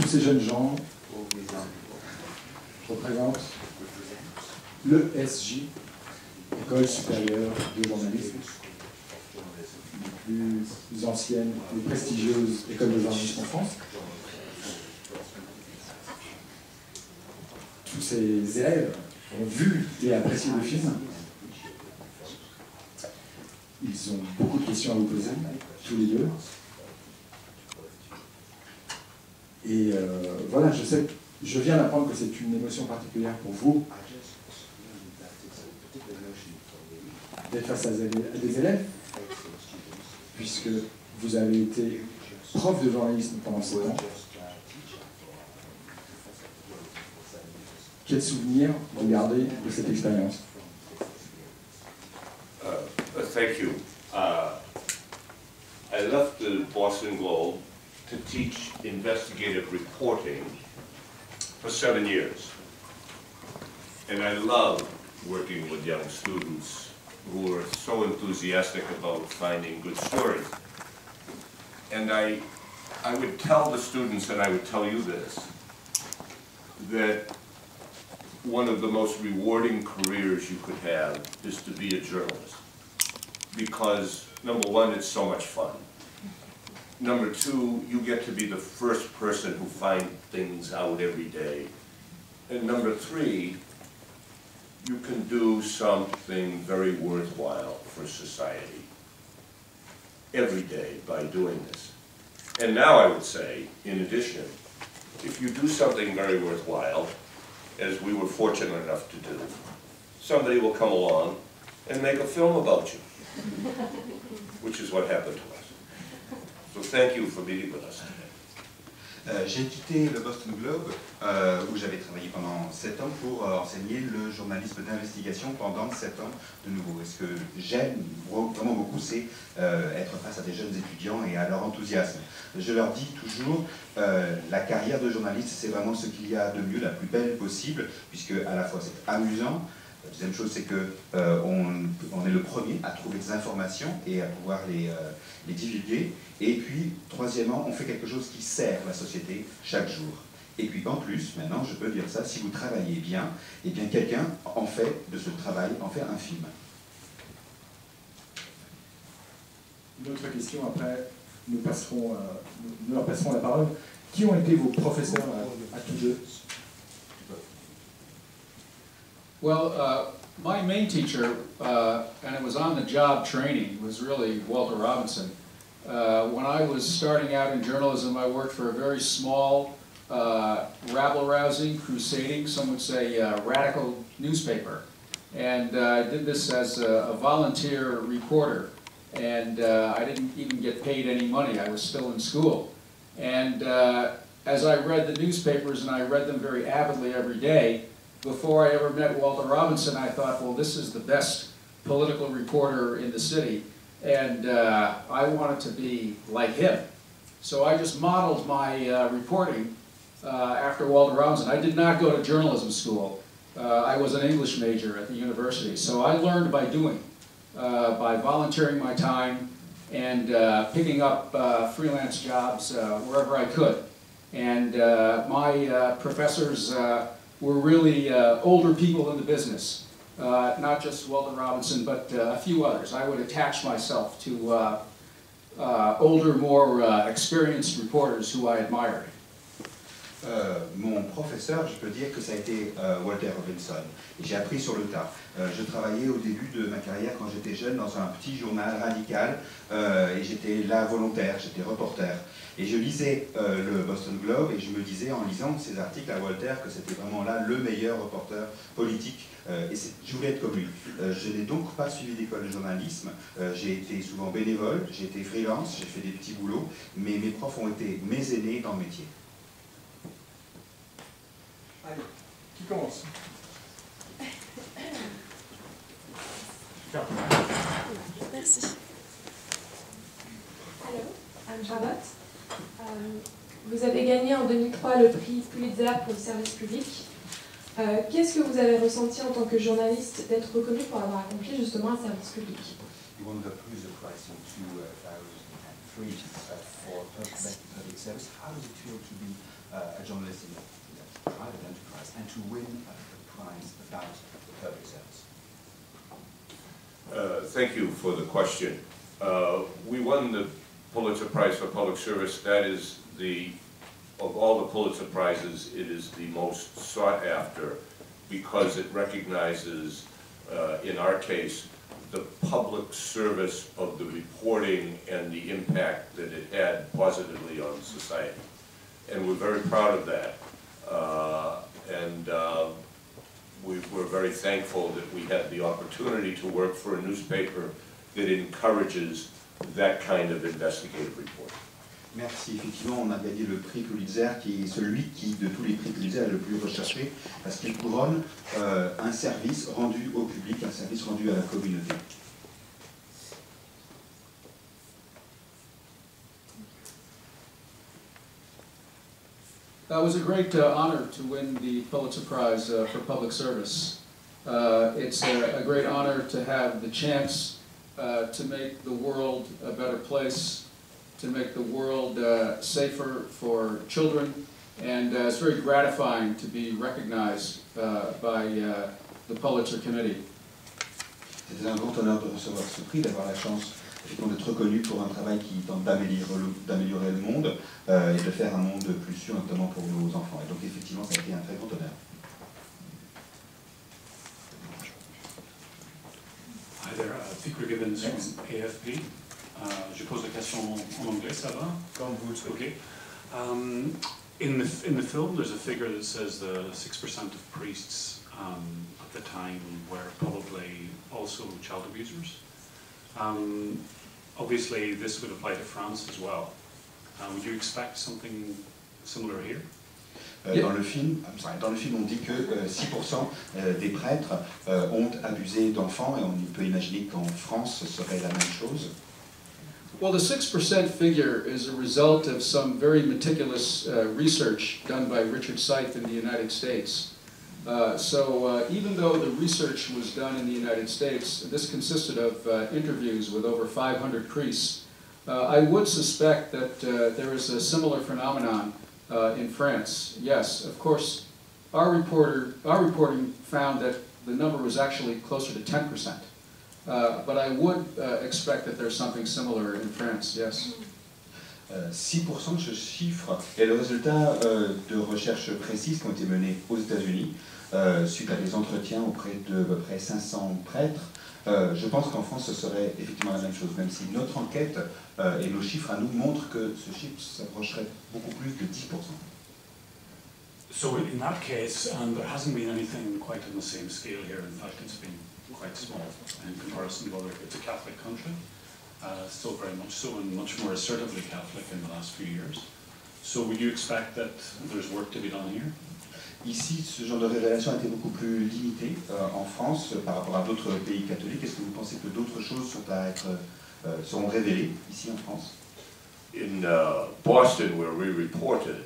ces jeunes gens représentent l'ESJ, École supérieure de journalisme, les plus anciennes et prestigieuses écoles de journalisme en France. Tous ces élèves ont vu et apprécié le film. Ils ont beaucoup de questions à vous poser, tous les deux. Et voilà, je viens d'apprendre que c'est une émotion particulière pour vous d'être face à des élèves, puisque vous avez été prof de journalisme pendant 7 ans. Quel souvenir vous gardez de cette expérience? Thank you. I left the Boston Globe to teach investigative reporting for 7 years. And I love working with young students who are so enthusiastic about finding good stories. And I would tell the students, and I would tell you this, that one of the most rewarding careers you could have is to be a journalist. Because, number one, it's so much fun. Number two, you get to be the first person who finds things out every day. And number three, you can do something very worthwhile for society every day by doing this. And now I would say, in addition, if you do something very worthwhile, as we were fortunate enough to do, somebody will come along and make a film about you, which is what happened to us. So thank you for being with us today. J'ai quitté le Boston Globe, où j'avais travaillé pendant 7 ans pour enseigner le journalisme d'investigation pendant 7 ans de nouveau. Et ce que j'aime vraiment beaucoup, c'est être face à des jeunes étudiants et à leur enthousiasme. Je leur dis toujours, la carrière de journaliste, c'est vraiment ce qu'il y a de mieux, la plus belle possible, puisque à la fois c'est amusant. La deuxième chose, c'est qu'on est le premier à trouver des informations et à pouvoir les divulguer. Et puis, troisièmement, on fait quelque chose qui sert la société chaque jour. Et puis, en plus, maintenant, je peux dire ça, si vous travaillez bien, eh bien, quelqu'un en fait de ce travail, en fait un film. Une autre question, après, nous leur passerons la parole. Qui ont été vos professeurs à tous deux? Well, my main teacher, and it was on-the-job training, was really Walter Robinson. When I was starting out in journalism, I worked for a very small, rabble-rousing, crusading, some would say radical newspaper. And I did this as a volunteer reporter. And I didn't even get paid any money. I was still in school. And as I read the newspapers, and I read them very avidly every day, before I ever met Walter Robinson, I thought, well, this is the best political reporter in the city, and I wanted to be like him. So I just modeled my reporting after Walter Robinson. I did not go to journalism school. I was an English major at the university, so I learned by doing, by volunteering my time and picking up freelance jobs wherever I could. And my professors were really older people in the business, not just Walter Robinson, but a few others. I would attach myself to older, more experienced reporters who I admired. Mon professeur, je peux dire que ça a été Walter Robinson. Et j'ai appris sur le tas. Je travaillais au début de ma carrière quand j'étais jeune dans un petit journal radical et j'étais là volontaire, j'étais reporter. Et je lisais le Boston Globe et je me disais en lisant ces articles à Walter que c'était vraiment là le meilleur reporter politique. Et je voulais être comme lui. Je n'ai donc pas suivi d'école de journalisme. J'ai été souvent bénévole, j'ai été freelance, j'ai fait des petits boulots, mais mes profs ont été mes aînés dans le métier. Allez, qui commence? Merci. Hello, I'm Charlotte. Vous avez gagné en 2003 le prix Pulitzer pour le service public. Qu'est-ce que vous avez ressenti en tant que journaliste d'être reconnu pour avoir accompli justement un service public? He won the Pulitzer Prize in 2003 free for public service. How does it feel to be a journalist in a private enterprise and to win a prize about public service? Thank you for the question. We won the Pulitzer Prize for Public Service. That is of all the Pulitzer Prizes, it is the most sought after because it recognizes, in our case, the public service of the reporting and the impact that it had positively on society. And we're very proud of that. We're very thankful that we had the opportunity to work for a newspaper that encourages that kind of investigative reporting. Merci. Effectivement, on a gagné le prix Pulitzer, qui est celui qui, de tous les prix Pulitzer, est le plus recherché, parce qu'il couronne un service rendu au public, un service rendu à la communauté. It was a great honor to win the Pulitzer Prize for Public Service. It's a great honor to have the chance to make the world a better place, to make the world safer for children, and it's very gratifying to be recognized by the Pulitzer Committee. C'était un grand honneur de recevoir ce prix, d'avoir la chance d'être reconnu pour un travail qui tente d'améliorer le monde et de faire un monde plus sûr, notamment pour nos enfants. Et donc effectivement, ça a été un très grand honneur. Hi there, Mike Rezendes from AFP. Je pose la question en anglais, ça va? Comme vous le souhaitez. Okay. In the film, there's a figure that says the 6% of priests at the time were probably also child abusers. Obviously, this would apply to France as well. Would you expect something similar here? Dans le film, on dit que 6% des prêtres ont abusé d'enfants, et on peut imaginer qu'en France, ce serait la même chose. Well, the 6% figure is a result of some very meticulous research done by Richard Seith in the United States. Even though the research was done in the United States, this consisted of interviews with over 500 priests. I would suspect that there is a similar phenomenon in France. Yes, of course, our reporting found that the number was actually closer to 10%. But I would expect that there's something similar in France, yes. 6% de ce chiffre est le résultat de recherches précises qui ont été menées aux États-Unis suite à des entretiens auprès de à peu près 500 prêtres. Je pense qu'en France, ce serait effectivement la même chose, même si notre enquête et nos chiffres à nous montrent que ce chiffre s'approcherait beaucoup plus de 10%. So in that case, there hasn't been anything quite on the same scale here. In fact, it's been quite small in comparison to other. It's a Catholic country, still very much so, and much more assertively Catholic in the last few years. So would you expect that there's work to be done here? Ici, ce genre de révélation a été beaucoup plus limité en France par rapport à d'autres pays catholiques. Est-ce que vous pensez que d'autres choses seront révélées ici en France? In Boston, where we reported,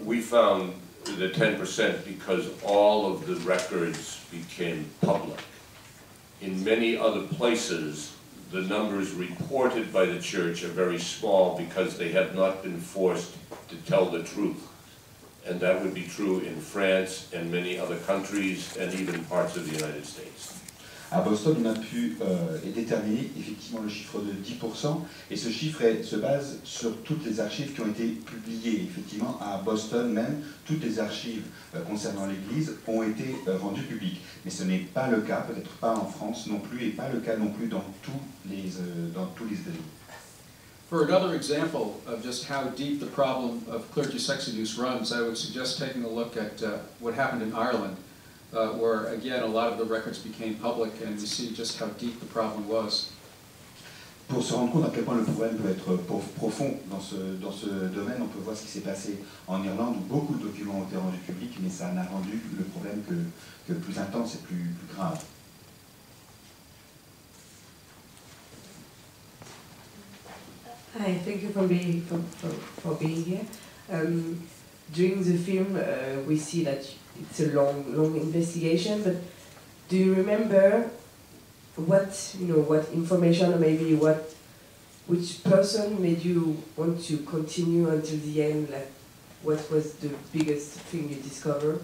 we found the 10% because all of the records became public. In many other places, the numbers reported by the church are very small because they have not been forced to tell the truth. And that would be true in France and many other countries and even parts of the United States. À Boston, on a pu déterminer effectivement le chiffre de 10%, et ce chiffre se base sur toutes les archives qui ont été publiées. Effectivement, à Boston même, toutes les archives concernant l'Église ont été rendues publiques. Mais ce n'est pas le cas, peut-être pas en France non plus, et pas le cas non plus dans tous les États-Unis. For another example of just how deep the problem of clergy sex abuse runs, I would suggest taking a look at what happened in Ireland, where again a lot of the records became public, and we see just how deep the problem was. Pour se rendre compte à quel point le problème peut être profond dans ce domaine, on peut voir ce qui s'est passé en Irlande, où beaucoup de documents ont été rendus publics, mais ça n'a rendu le problème que plus intense et plus grave. Hi, thank you for being here. During the film, we see that it's a long investigation. But do you remember what information, or maybe what which person made you want to continue until the end? Like, what was the biggest thing you discovered?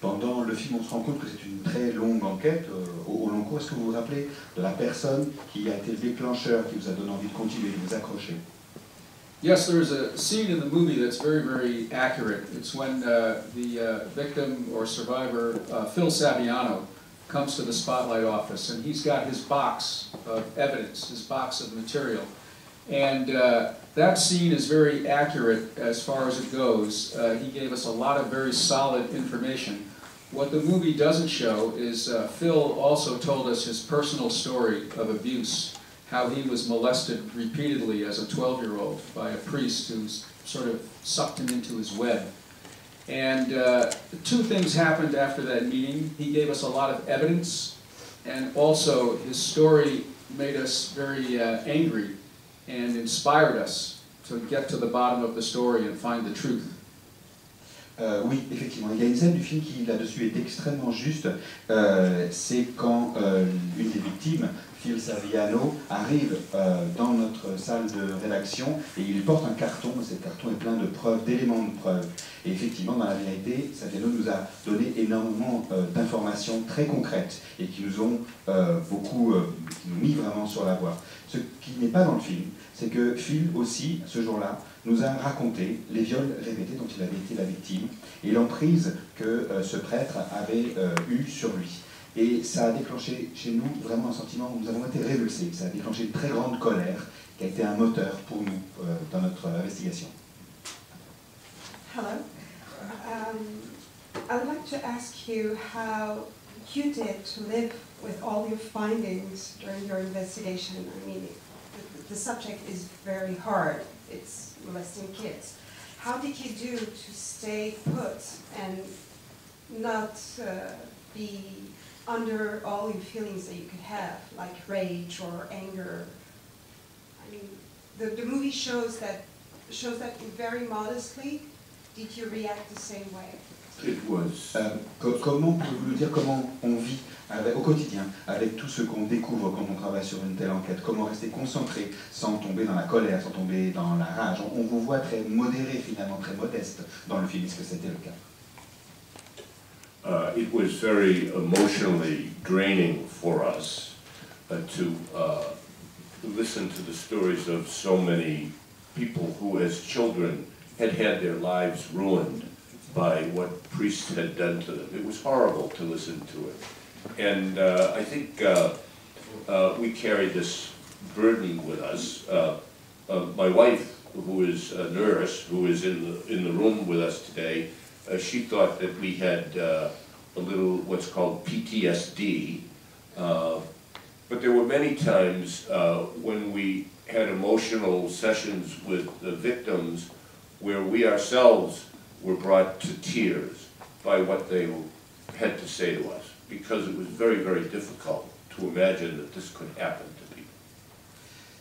Pendant le film, on se rend compte que c'est une très longue enquête au long cours. Est-ce que vous vous rappelez de la personne qui a été le déclencheur, qui vous a donné envie de continuer, de vous accrocher? Yes, there's a scene in the movie that's very, very accurate. It's when the victim or survivor, Phil Saviano, comes to the Spotlight office, and he's got his box of evidence, his box of material. And that scene is very accurate as far as it goes. He gave us a lot of very solid information. What the movie doesn't show is Phil also told us his personal story of abuse, how he was molested repeatedly as a 12-year-old by a priest who sort of sucked him into his web. And two things happened after that meeting. He gave us a lot of evidence, and also his story made us very angry and inspired us to get to the bottom of the story and find the truth. Oui, effectivement, il y a une scène du film qui là-dessus est extrêmement juste. C'est quand une des victimes, Phil Saviano, arrive dans notre salle de rédaction et il porte un carton. Ce carton est plein de preuves, d'éléments de preuves. Et effectivement, dans la vérité, Saviano nous a donné énormément d'informations très concrètes et qui nous ont qui nous mis vraiment sur la voie. Ce qui n'est pas dans le film, c'est que Phil aussi, ce jour-là, nous a raconté les viols répétés dont il avait été la victime et l'emprise que ce prêtre avait eue sur lui. Et ça a déclenché chez nous vraiment un sentiment où nous avons été révulsés. Ça a déclenché une très grande colère qui a été un moteur pour nous dans notre investigation. Hello. I would like to ask you how you did to live with all your findings during your investigation. I mean, the subject is very hard. It's molesting kids. How did you do to stay put and not be under all your feelings that you could have, like rage or anger? I mean, the movie shows that very modestly. Did you react the same way? It was. Comment pouvez-vous nous dire comment on vit au quotidien avec tout ce qu'on découvre quand on travaille sur une telle enquête? Comment rester concentré sans tomber dans la colère, sans tomber dans la rage? On vous voit très modéré finalement, très modeste dans le film. Est-ce que c'était le cas? It was very emotionally draining for us to listen to the stories of so many people who, as children, had their lives ruined by what priests had done to them. It was horrible to listen to it. And I think we carried this burden with us. My wife, who is a nurse, who is in the room with us today, she thought that we had a little what's called PTSD. But there were many times when we had emotional sessions with the victims where we ourselves were brought to tears by what they had to say to us, because it was very, very difficult to imagine that this could happen to people.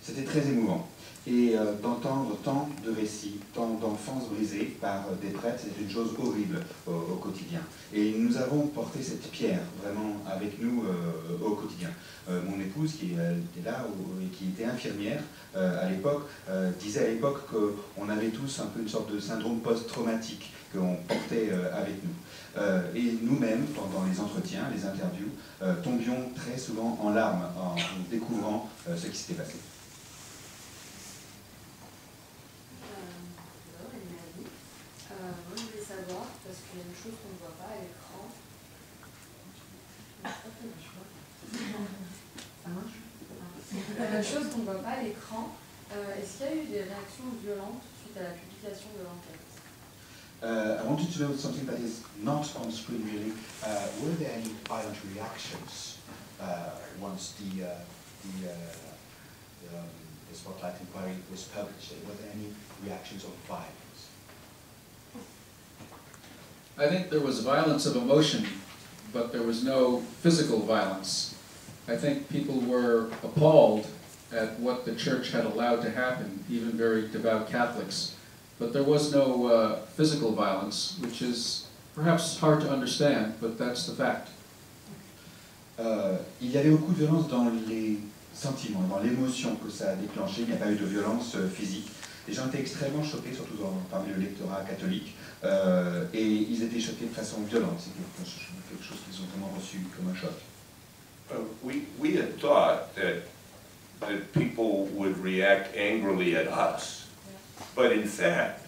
C'était très émouvant. Et d'entendre tant de récits, tant d'enfances brisées par des prêtres, c'est une chose horrible au quotidien. Et nous avons porté cette pierre vraiment avec nous au quotidien. Mon épouse, qui était là et qui était infirmière à l'époque, disait à l'époque qu'on avait tous un peu une sorte de syndrome post-traumatique qu'on portait avec nous. Et nous-mêmes, pendant les entretiens, les interviews, tombions très souvent en larmes en découvrant ce qui s'était passé. Moi, je voulais savoir, parce qu'il y a une chose qu'on ne voit pas à l'écran. Ça marche? Il y a une chose qu'on ne voit pas à l'écran. Est-ce qu'il y a eu des réactions violentes suite à la publication de l'enquête? I wanted to know something that is not on screen really. Were there any violent reactions once the Spotlight inquiry was published? Were there any reactions of violence? I think there was violence of emotion, but there was no physical violence. I think people were appalled at what the church had allowed to happen, even very devout Catholics. But there was no physical violence, which is perhaps hard to understand, but that's the fact. Il y avait beaucoup de violence dans les sentiment, dans l'émotion que ça a déclenché. Il n'y a pas eu de violence physique. Les gens étaient extrêmement choqués, surtout parmi le lectorat catholique, et ils étaient choqués de façon violente. C'est quelque chose qu'ils ont vraiment reçu comme un choc. We had thought that people would react angrily at us, but in fact,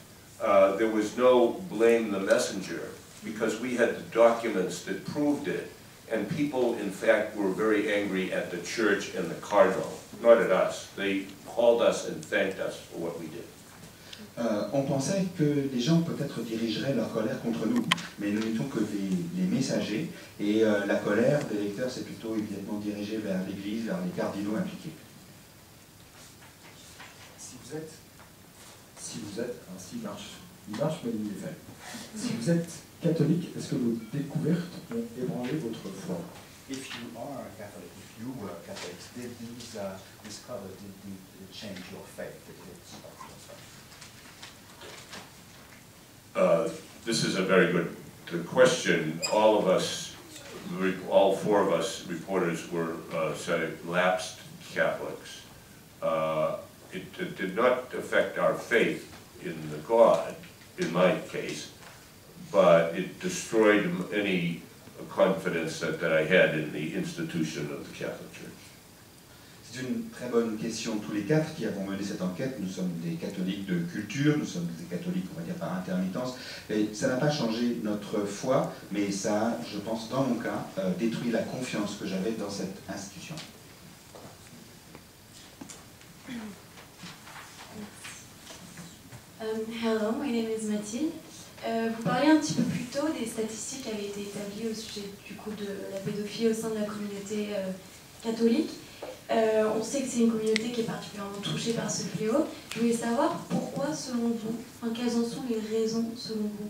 there was no blame the messenger, because we had the documents that proved it, and people, in fact, were very angry at the church and the cardinal, not at us. They called us and thanked us for what we did. On pensait que les gens peut-être dirigeraient leur colère contre nous, mais nous n'étions que les messagers, et la colère des lecteurs s'est plutôt évidemment dirigée vers l'Église, vers les cardinaux impliqués. Si vous êtes, il marche, mais il est fait. Si vous êtes catholique, est-ce que vos découvertes ont ébranlé votre foi? If you are a Catholic, if you were a Catholic, did these discoveries, did it change your faith? Did it spark your faith? This is a very good question. All of us, all four of us reporters were, say, lapsed Catholics. It did not affect our faith in the God, in my case, but it destroyed any confidence that I had in the institution of the Catholic Church. C'est une très bonne question. Tous les quatre qui avons mené cette enquête, nous sommes des catholiques de culture, nous sommes des catholiques, on va dire, par intermittence, et ça n'a pas changé notre foi, mais ça a, je pense, dans mon cas, détruit la confiance que j'avais dans cette institution. Hello, my name is Mathilde. Vous parliez un petit peu plus tôt des statistiques qui avaient été établies au sujet du coup de la pédophilie au sein de la communauté catholique. On sait que c'est une communauté qui est particulièrement touchée par ce fléau. Je voulais savoir pourquoi, selon vous, quelles en sont les raisons selon vous?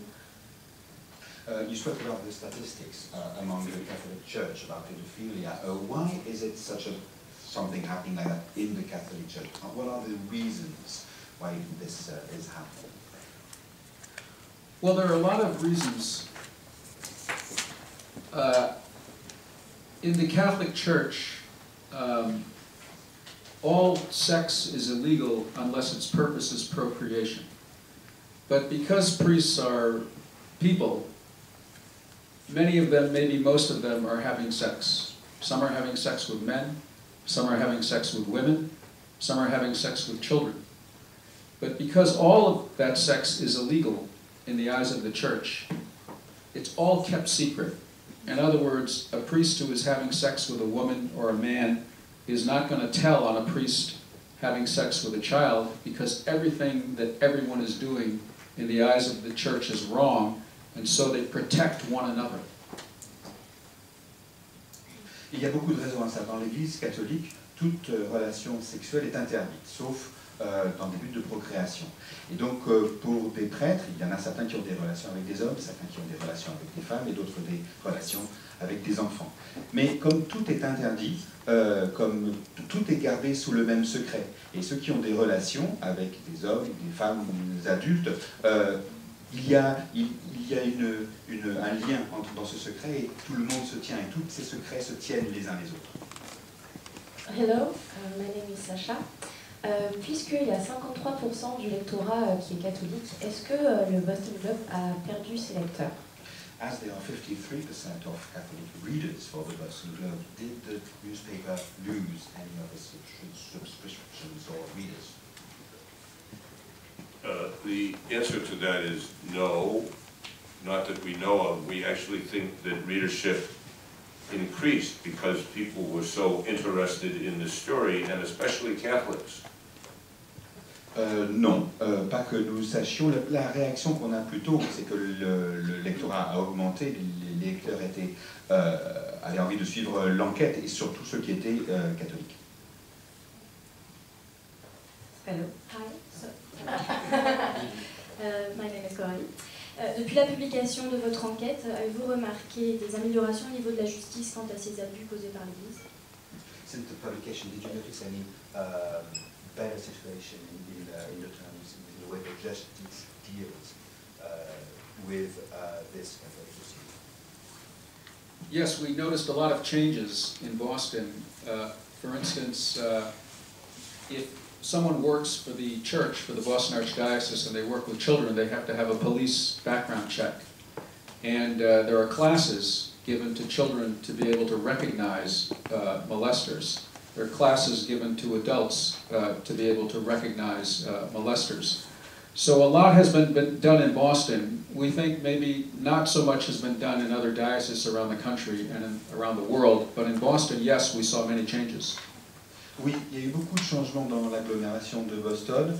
You spoke about the statistics among the Catholic Church about pedophilia. Why is it something happening like that in the Catholic Church? What are the reasons why this is happening? Well, there are a lot of reasons. In the Catholic Church, all sex is illegal unless its purpose is procreation. But because priests are people, many of them, maybe most of them, are having sex. Some are having sex with men, some are having sex with women, some are having sex with children. But because all of that sex is illegal in the eyes of the church, it's all kept secret. In other words, a priest who is having sex with a woman or a man is not going to tell on a priest having sex with a child, because everything that everyone is doing in the eyes of the church is wrong, and so they protect one another. Il y a beaucoup de raisons à ça. Dans l'Église catholique, toute relation sexuelle est interdite, sauf dans des buts de procréation. Et donc, pour des prêtres, il y en a certains qui ont des relations avec des hommes, certains qui ont des relations avec des femmes, et d'autres des relations avec des enfants. Mais comme tout est interdit, comme tout est gardé sous le même secret, et ceux qui ont des relations avec des hommes, des femmes, des adultes, il y a un lien dans ce secret, et tout le monde se tient, et tous ces secrets se tiennent les uns les autres. Hello, my name is Sacha. Puisqu'il y a 53% du lectorat qui est catholique, est-ce que le Boston Globe a perdu ses lecteurs? As there are 53% of Catholic readers for the Boston Globe, did the newspaper lose any of its subscriptions or readers? The answer to that is no, not that we know of. We actually think that readership increased because people were so interested in the story, and especially Catholics. Non, pas que nous sachions. La réaction qu'on a plutôt, c'est que le lectorat a augmenté, les lecteurs avaient envie de suivre l'enquête, et surtout ceux qui étaient catholiques. Hello. Hi. My name is Coralie. Depuis la publication de votre enquête, avez-vous remarqué des améliorations au niveau de la justice quant à ces abus causés par l'Église? Since the publication, did you notice any better situation in the terms, in the way the justice deals with this Catholic? Yes, we noticed a lot of changes in Boston. For instance, if someone works for the church, for the Boston Archdiocese, and they work with children, they have to have a police background check. And there are classes given to children to be able to recognize molesters. There are classes given to adults to be able to recognize molesters. So a lot has been done in Boston. We think maybe not so much has been done in other dioceses around the country and around the world, but in Boston, yes, we saw many changes. Oui, il y a eu beaucoup de changements dans l'agglomération de Boston.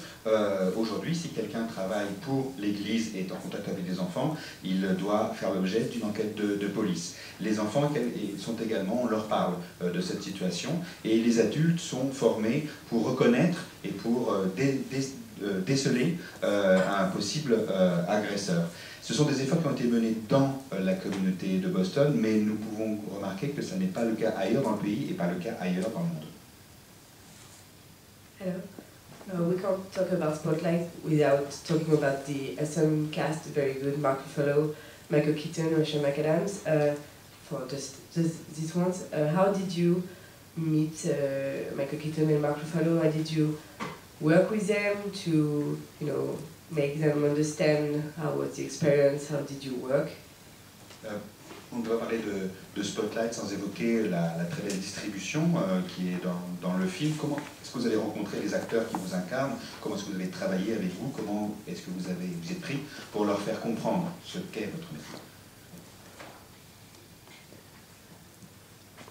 Aujourd'hui, si quelqu'un travaille pour l'Église et est en contact avec des enfants, il doit faire l'objet d'une enquête de police. Les enfants sont également, on leur parle de cette situation, et les adultes sont formés pour reconnaître et pour déceler un possible agresseur. Ce sont des efforts qui ont été menés dans la communauté de Boston, mais nous pouvons remarquer que ce n'est pas le cas ailleurs dans le pays et pas le cas ailleurs dans le monde. Hello. We can't talk about Spotlight without talking about the awesome cast, very good, Mark Ruffalo, Michael Keaton, Rachel McAdams. For just these ones, how did you meet Michael Keaton and Mark Ruffalo? How did you work with them to, make them understand how was the experience? How did you work? On doit parler de Spotlight sans évoquer la très belle distribution qui est dans le film. Comment est-ce que vous avez rencontré les acteurs qui vous incarnent? Comment est-ce que vous avez travaillé avec vous? Comment est-ce que vous êtes pris pour leur faire comprendre ce qu'est votre métier?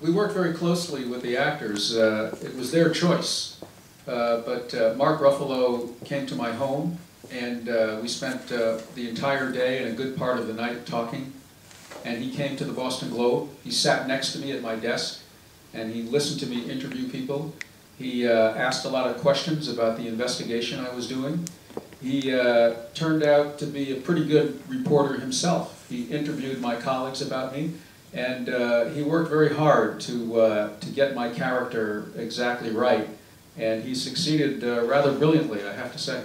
We worked very closely with the actors. It was their choice. But Mark Ruffalo came to my home, and we spent the entire day and a good part of the night talking. And he came to the Boston Globe. He sat next to me at my desk, and he listened to me interview people. He asked a lot of questions about the investigation I was doing. He turned out to be a pretty good reporter himself. He interviewed my colleagues about me, and he worked very hard to get my character exactly right. And he succeeded rather brilliantly, I have to say.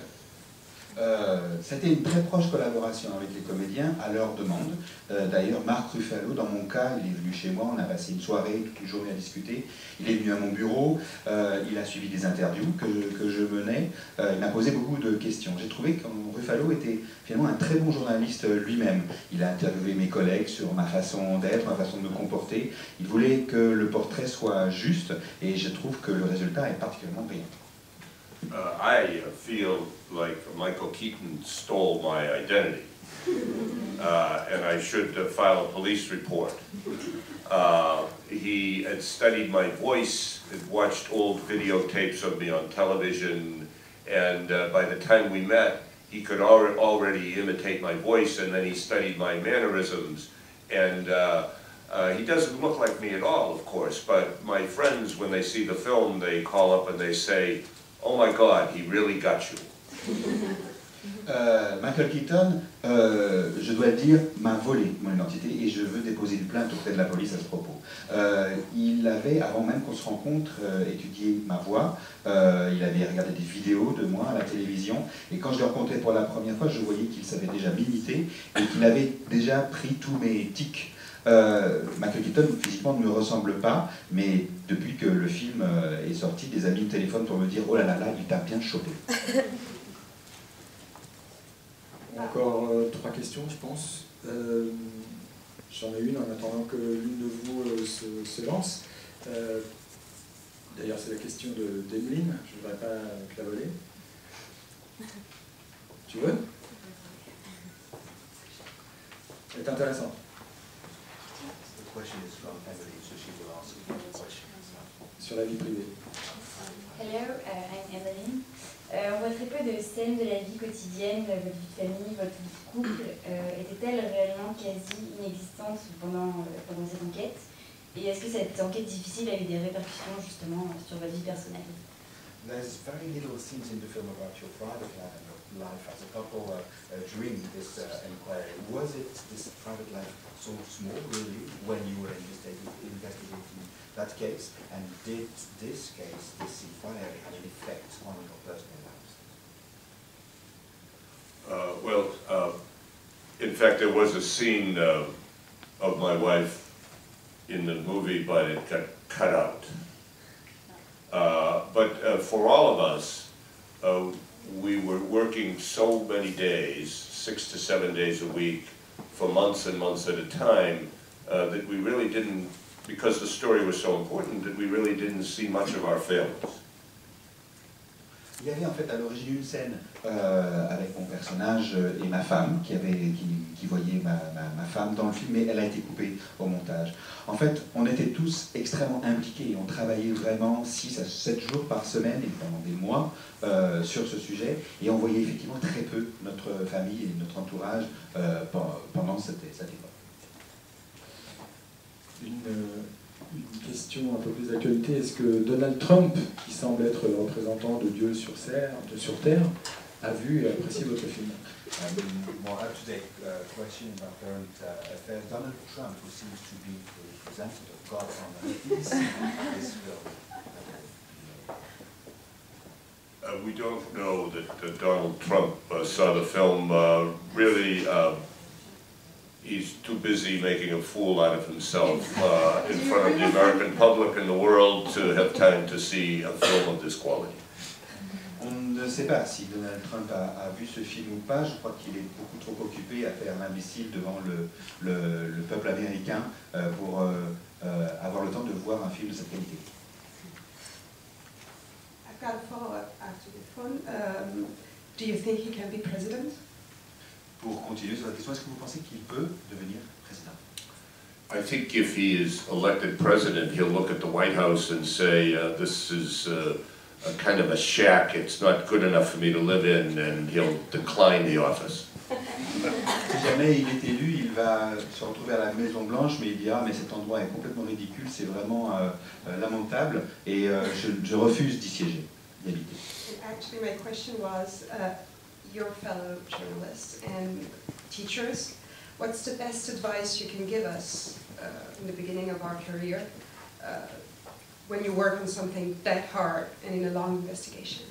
C'était une très proche collaboration avec les comédiens à leur demande. D'ailleurs, Mark Ruffalo, dans mon cas, il est venu chez moi, on a passé une soirée, toute une journée à discuter. Il est venu à mon bureau, il a suivi des interviews que je menais, il m'a posé beaucoup de questions. J'ai trouvé que Ruffalo était finalement un très bon journaliste lui-même. Il a interviewé mes collègues sur ma façon d'être, ma façon de me comporter. Il voulait que le portrait soit juste et je trouve que le résultat est particulièrement brillant. I feel like Michael Keaton stole my identity, and I should file a police report. He had studied my voice, had watched old videotapes of me on television, and by the time we met, he could already imitate my voice, and then he studied my mannerisms. And he doesn't look like me at all, of course, but my friends, when they see the film, they call up and they say, "Oh my God, he really got you." Michael Keaton, je dois le dire, m'a volé mon identité et je veux déposer une plainte auprès de la police à ce propos. Il avait, avant même qu'on se rencontre, étudié ma voix, il avait regardé des vidéos de moi à la télévision et quand je l'ai rencontré pour la première fois, je voyais qu'il savait déjà m'imiter et qu'il avait déjà pris tous mes tics. Michael Keaton physiquement ne me ressemble pas, mais depuis que le film est sorti, des amis me téléphonent pour me dire « Oh là là là, il t'a bien chopé ». Encore 3 questions, je pense. J'en ai une en attendant que l'une de vous se lance. D'ailleurs, c'est la question d'Emeline, je ne voudrais pas te la voler. Tu veux? Elle est intéressante. Sur la vie privée. Hello, I'm Emeline. On voit très peu de scènes de la vie quotidienne, votre vie de famille, votre vie de couple. Était-elle réellement quasi inexistante pendant cette enquête? Et est-ce que cette enquête difficile a eu des répercussions justement sur votre vie personnelle? There's very little scenes in the film about your private life as a couple during this inquiry. Was it this private life so small, really, when you were investigating that case? And did this case, this inquiry, have an effect on your personal lives? In fact, there was a scene of my wife in the movie, but it got cut out. But for all of us, we were working so many days, 6 to 7 days a week, for months and months at a time, that we really didn't, because the story was so important, that we really didn't see much of our families. Il y avait en fait à l'origine une scène avec mon personnage et ma femme qui voyait ma femme dans le film, mais elle a été coupée au montage. En fait, on était tous extrêmement impliqués, on travaillait vraiment 6 à 7 jours par semaine et pendant des mois sur ce sujet, et on voyait effectivement très peu notre famille et notre entourage pendant cette époque. Une question un peu plus d'actualité, est-ce que Donald Trump, qui semble être le représentant de Dieu sur Terre, a vu et apprécié votre film? More up-to-date question about current affairs. Donald Trump, who seems to be the representative of God on earth, is this film. We don't know that Donald Trump saw the film. Really, he's too busy making a fool out of himself in front of the American public and the world to have time to see a film of this quality. On ne sait pas si Donald Trump a vu ce film ou pas. Je crois qu'il est beaucoup trop occupé à faire l'imbécile devant le peuple américain pour avoir le temps de voir un film de cette qualité. I've got a follow-up after this one. Do you think he can be president? Pour continuer sur la question, est-ce que vous pensez qu'il peut devenir président? I think if he is elected president, he'll look at the White House and say, this is a kind of a shack, it's not good enough for me to live in, and he'll decline the office. Si jamais il est élu, il va se retrouver à la Maison Blanche, mais il dira, mais cet endroit est complètement ridicule, c'est vraiment lamentable, et je refuse d'y siéger, d'y habiter. Actually, my question was, your fellow journalists and teachers, what's the best advice you can give us in the beginning of our career when you work on something that hard and in a long investigation?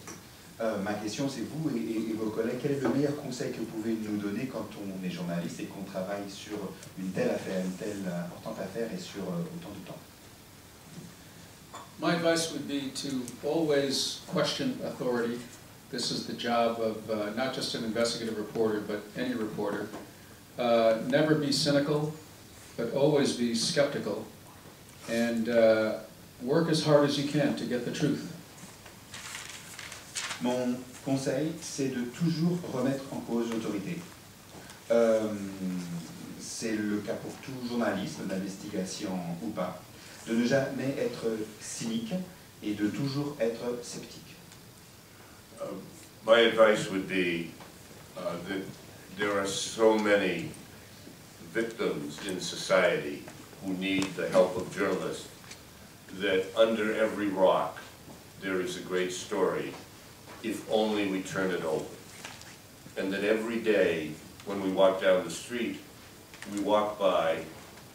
Ma question, c'est vous et vos collègues, quel est le meilleur conseil que vous pouvez nous donner quand on est journaliste et qu'on travaille sur une telle affaire, une telle importante affaire et sur autant de temps? My advice would be to always question authority. This is the job of not just an investigative reporter, but any reporter. Never be cynical, but always be skeptical, and work as hard as you can to get the truth. Mon conseil, c'est de toujours remettre en cause l'autorité. C'est le cas pour tout journalisme, d'investigation ou pas, de ne jamais être cynique et de toujours être sceptique. My advice would be that there are so many victims in society who need the help of journalists that under every rock there is a great story if only we turn it over. And that every day when we walk down the street, we walk by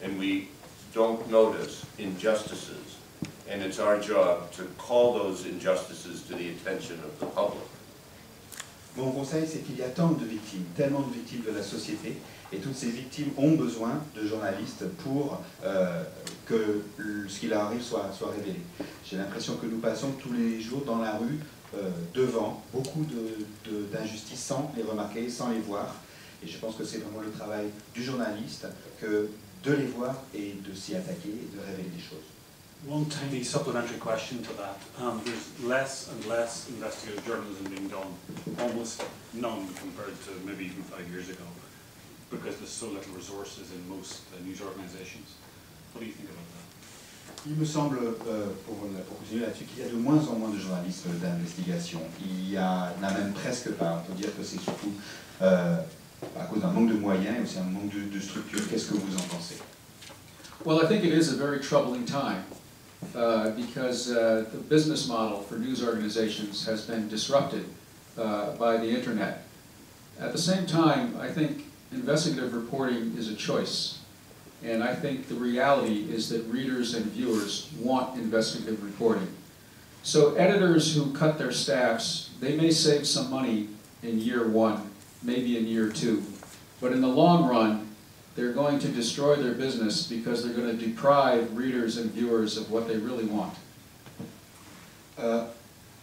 and we don't notice injustices. And it's our job to call those injustices to the attention of the public. Mon conseil, c'est qu'il y a tant de victimes, tellement de victimes de la société, et toutes ces victimes ont besoin de journalistes pour que ce qui leur arrive soit révélé. J'ai l'impression que nous passons tous les jours dans la rue devant beaucoup d'injustices sans les remarquer, sans les voir, et je pense que c'est vraiment le travail du journaliste que de les voir et de s'y attaquer et de révéler des choses. One tiny supplementary question to that. There's less and less investigative journalism being done, almost none compared to maybe even 5 years ago, because there's so little resources in most news organizations. What do you think about that? Il me semble, pour continuer là-dessus, qu'il y a de moins en moins de journalisme d'investigation. Il y en a même presque pas. On peut dire que c'est surtout à cause d'un manque de moyens et aussi un manque de structure. Qu'est-ce que vous en pensez? Well, I think it is a very troubling time. Because the business model for news organizations has been disrupted by the internet. At the same time, I think investigative reporting is a choice. And I think the reality is that readers and viewers want investigative reporting. So editors who cut their staffs, they may save some money in year 1, maybe in year 2. But in the long run, they're going to destroy their business because they're going to deprive readers and viewers of what they really want.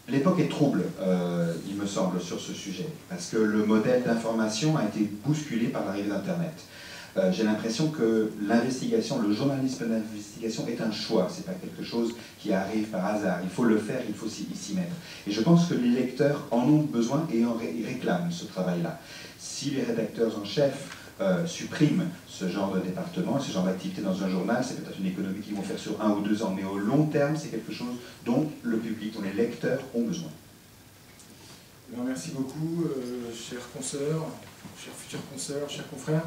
L'époque est trouble, il me semble, sur ce sujet, parce que le modèle d'information a été bousculé par l'arrivée d'Internet. J'ai l'impression que l'investigation, le journalisme d'investigation est un choix, c'est pas quelque chose qui arrive par hasard. Il faut le faire, il faut s'y mettre. Et je pense que les lecteurs en ont besoin et ils réclament ce travail-là. Si les rédacteurs en chef suppriment ce genre de département, ce genre d'activité dans un journal, c'est peut-être une économie qu'ils vont faire sur 1 ou 2 ans, mais au long terme, c'est quelque chose dont le public, dont les lecteurs ont besoin. Alors, merci beaucoup, chers consoeurs, chers futurs consoeurs, chers confrères.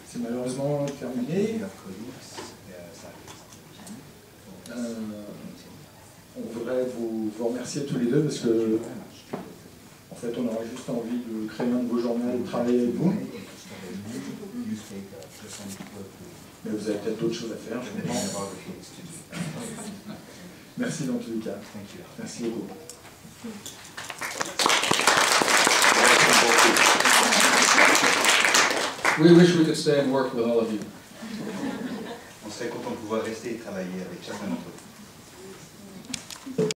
C'est malheureusement terminé. On voudrait vous remercier tous les deux parce que, en fait, on aurait juste envie de créer un de vos journaux et de travailler avec vous. Mais vous avez peut-être d'autres choses à faire, je comprends. Merci dans tous les cas. Merci beaucoup. We wish we could stay and work with all of you. On serait content de pouvoir rester et travailler avec chacun d'entre vous.